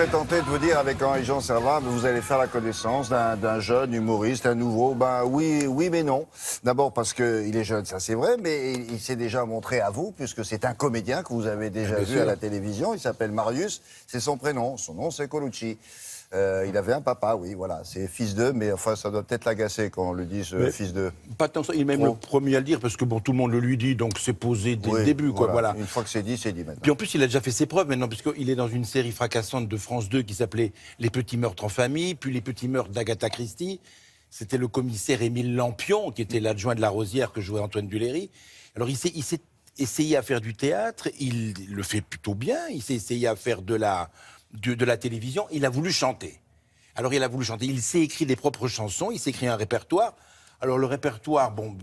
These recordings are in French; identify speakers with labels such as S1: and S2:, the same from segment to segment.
S1: serais tenté de vous dire avec Henri-Jean Servat, vous allez faire la connaissance d'un jeune humoriste, un nouveau. Ben oui, mais non. D'abord parce qu'il est jeune, ça c'est vrai, mais il s'est déjà montré à vous, puisque c'est un comédien que vous avez déjà vu à la télévision. Il s'appelle Marius, c'est son prénom. Son nom, c'est Colucci. Il avait un papa, oui, voilà. C'est fils d'eux, mais enfin, ça doit peut-être l'agacer quand on le dit, fils d'eux.
S2: Pas tant ça, il est même le premier à le dire, parce que bon, tout le monde le lui dit, donc c'est posé dès le début, quoi, voilà.
S1: Une fois que c'est dit maintenant.
S2: Puis en plus, il a déjà fait ses preuves maintenant, puisqu'il est dans une série fracassante de France 2 qui s'appelait Les petits meurtres en famille, puis Les petits meurtres d'Agatha Christie. C'était le commissaire Émile Lampion, qui était l'adjoint de la Rosière que jouait Antoine Duléry. Alors il s'est essayé à faire du théâtre, il le fait plutôt bien, il s'est essayé à faire de la télévision, il a voulu chanter. Alors il a voulu chanter, il s'est écrit des propres chansons, il s'est écrit un répertoire. Alors le répertoire, bon,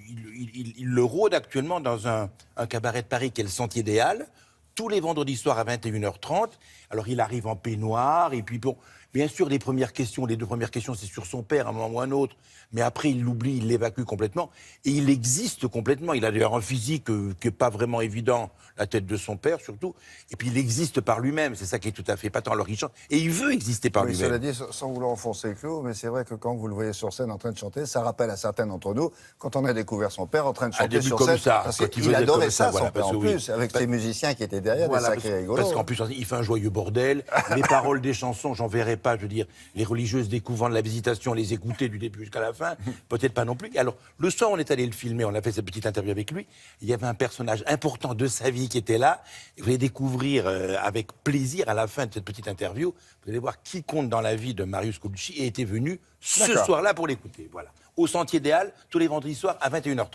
S2: il le rôde actuellement dans un cabaret de Paris qui est le Sentier des Halles, tous les vendredis soirs à 21h30. Alors il arrive en peignoir, et puis bon, bien sûr les deux premières questions, c'est sur son père à un moment ou un autre, mais après il l'oublie, il l'évacue complètement, et il existe complètement. Il a d'ailleurs un physique qui n'est pas vraiment évident, la tête de son père surtout, et puis il existe par lui-même, c'est ça qui est tout à fait patent. Alors il chante, et il veut exister par lui-même.
S1: Cela dit, sans vouloir enfoncer le clou, mais c'est vrai que quand vous le voyez sur scène en train de chanter, ça rappelle à certains d'entre nous, quand on a découvert son père en train de chanter sur scène, parce qu'il adorait ça, son père, en plus, avec ses musiciens qui étaient derrière, des sacrés rigolos.
S2: Parce qu'en plus, il fait un joyeux bordel, les paroles des chansons, j'en verrai pas, je veux dire, les religieuses découvrant de la Visitation, les écouter du début jusqu'à la fin, peut-être pas non plus. Alors, le soir, on est allé le filmer, on a fait cette petite interview avec lui, il y avait un personnage important de sa vie qui était là, et vous allez découvrir avec plaisir, à la fin de cette petite interview, vous allez voir qui compte dans la vie de Marius Colucci et était venu ce soir-là pour l'écouter, voilà. Au Sentier des Halles, tous les vendredis soirs à 21h30.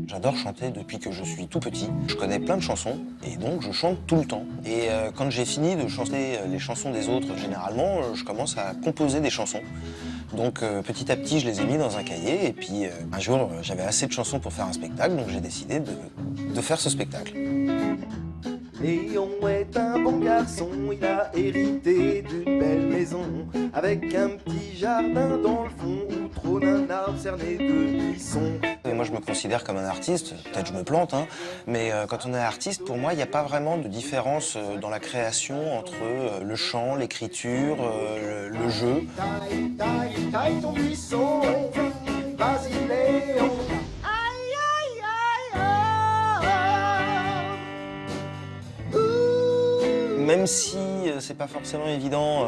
S3: J'adore chanter depuis que je suis tout petit. Je connais plein de chansons et donc je chante tout le temps. Et quand j'ai fini de chanter les chansons des autres, généralement, je commence à composer des chansons. Donc petit à petit, je les ai mis dans un cahier et puis un jour, j'avais assez de chansons pour faire un spectacle, donc j'ai décidé de faire ce spectacle.
S4: Léon est un bon garçon, il a hérité d'une belle maison, avec un petit jardin dans le fond où trône un arbre cerné de buissons.
S3: Et moi, je me considère comme un artiste, peut-être je me plante, hein, mais quand on est artiste, pour moi, il n'y a pas vraiment de différence dans la création entre le chant, l'écriture, le jeu.
S4: Taille ton buisson, vas-y Léon.
S3: Même si c'est pas forcément évident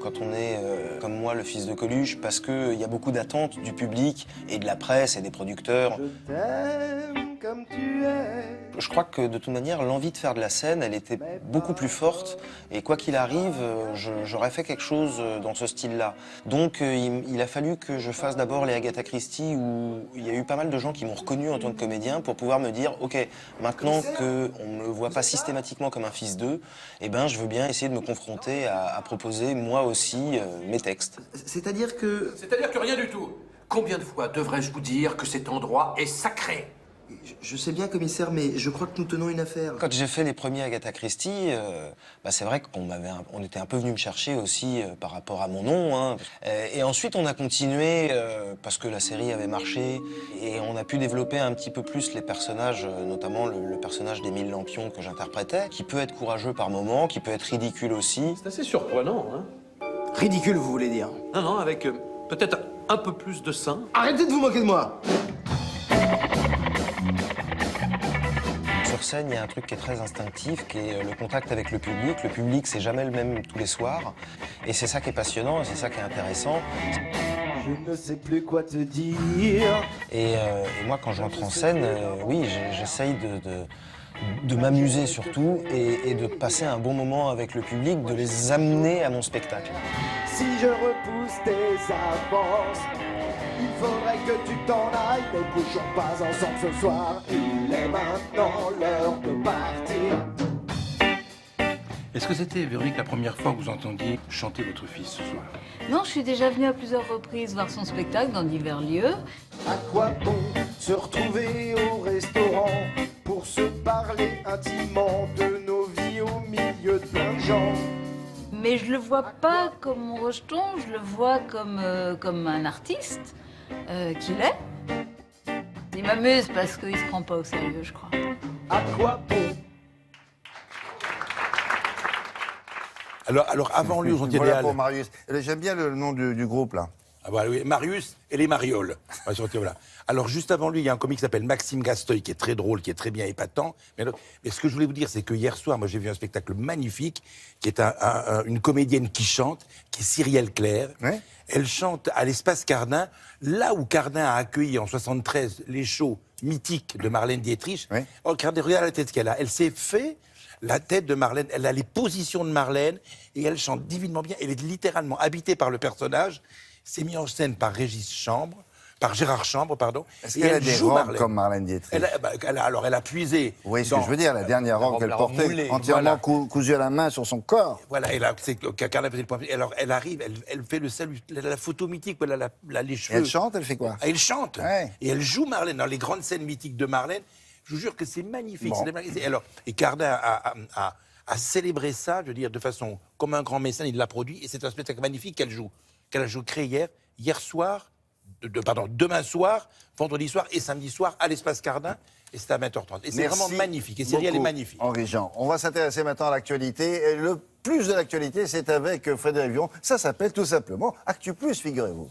S3: quand on est, comme moi, le fils de Coluche, parce qu'il y a beaucoup d'attentes du public et de la presse et des producteurs.
S4: Je t'aime comme tu es.
S3: Je crois que de toute manière, l'envie de faire de la scène, elle était beaucoup plus forte. Et quoi qu'il arrive, j'aurais fait quelque chose dans ce style-là. Donc il a fallu que je fasse d'abord les Agatha Christie, où il y a eu pas mal de gens qui m'ont reconnu en tant que comédien pour pouvoir me dire, ok, maintenant qu'on ne me voit pas systématiquement comme un fils d'eux, eh ben, je veux bien essayer de me confronter à proposer moi aussi mes textes.
S4: C'est-à-dire que...
S5: C'est-à-dire que rien du tout. Combien de fois devrais-je vous dire que cet endroit est sacré ?
S4: Je sais bien, commissaire, mais je crois que nous tenons une affaire.
S3: Quand j'ai fait les premiers Agatha Christie, c'est vrai qu'on était un peu venu me chercher aussi par rapport à mon nom. Hein. Et ensuite, on a continué parce que la série avait marché et on a pu développer un petit peu plus les personnages, notamment le personnage d'Émile Lampion que j'interprétais, qui peut être courageux par moments, qui peut être ridicule aussi.
S5: C'est assez surprenant, hein ?
S4: Ridicule, vous voulez dire?
S5: Non, avec peut-être un peu plus de sein.
S4: Arrêtez de vous moquer de moi!
S3: Sur scène, il y a un truc qui est très instinctif, qui est le contact avec le public. Le public, c'est jamais le même tous les soirs. Et c'est ça qui est passionnant, et c'est ça qui est intéressant.
S4: Je ne sais plus quoi te dire.
S3: Et moi, quand j'entre en scène, oui, j'essaye de m'amuser surtout et de passer un bon moment avec le public, de les amener à mon spectacle.
S4: Si je repousse tes avances, il faudrait que tu t'en ailles. Ne bougeons pas ensemble ce soir. Il est maintenant l'heure de partir.
S2: Est-ce que c'était, Véronique, la première fois que vous entendiez chanter votre fils ce soir?
S6: Non, je suis déjà venue à plusieurs reprises voir son spectacle dans divers lieux.
S4: À quoi bon se retrouver au restaurant pour se parler intimement de nos vies au milieu de plein de gens?
S6: Mais je le vois pas comme mon rejeton, je le vois comme un artiste qu'il est. Il m'amuse parce qu'il se prend pas au sérieux, je crois.
S4: À quoi bon
S2: Alors avant lui, aux
S1: Voilà
S2: Antilles
S1: pour Marius. J'aime bien le nom du groupe, là.
S2: Ah bah oui, Marius et les Marioles. Voilà. Alors, juste avant lui, il y a un comique qui s'appelle Maxime Gasteuil, qui est très drôle, qui est très bien épatant. Mais ce que je voulais vous dire, c'est que hier soir, moi, j'ai vu un spectacle magnifique, qui est une comédienne qui chante, qui est Cyrielle Claire.
S1: Ouais.
S2: Elle chante à l'Espace Cardin, là où Cardin a accueilli en 73 les shows mythiques de Marlène Dietrich.
S1: Ouais.
S2: Oh, regardez la tête qu'elle a. Elle s'est fait la tête de Marlène, elle a les positions de Marlène, et elle chante divinement bien. Elle est littéralement habitée par le personnage. C'est mis en scène par Gérard Chambre, pardon.
S1: Est-ce
S2: Et
S1: qu'elle a
S2: elle
S1: des
S2: joue
S1: robes
S2: Marlène.
S1: comme Marlène Dietrich?
S2: Elle a puisé.
S1: Oui, ce
S2: dans-
S1: que je veux dire, la dernière robe qu'elle portait,
S3: moulée.
S1: entièrement
S2: Voilà.
S1: cousue à la main sur son corps.
S2: Voilà, Carla faisait le point. Alors, elle arrive, elle fait le salut, la photo mythique, où elle a les
S1: Et
S2: cheveux.
S1: elle chante, elle fait quoi?
S2: Ah, elle chante.
S1: Ouais.
S2: Et elle joue Marlène dans les grandes scènes mythiques de Marlène. Je vous jure que c'est magnifique.
S1: Bon.
S2: Et Cardin a célébré ça, je veux dire, de façon comme un grand mécène, il l'a produit. Et c'est un spectacle magnifique qu'elle a créé hier soir, demain soir, vendredi soir et samedi soir à l'Espace Cardin. Et c'est à 20h30. Et c'est
S1: Merci
S2: vraiment magnifique. Et Cyrielle est
S1: beaucoup,
S2: magnifique.
S1: Henri Jean. On va s'intéresser maintenant à l'actualité. Et le plus de l'actualité, c'est avec Frédéric Vion. Ça s'appelle tout simplement Actu Plus, figurez-vous.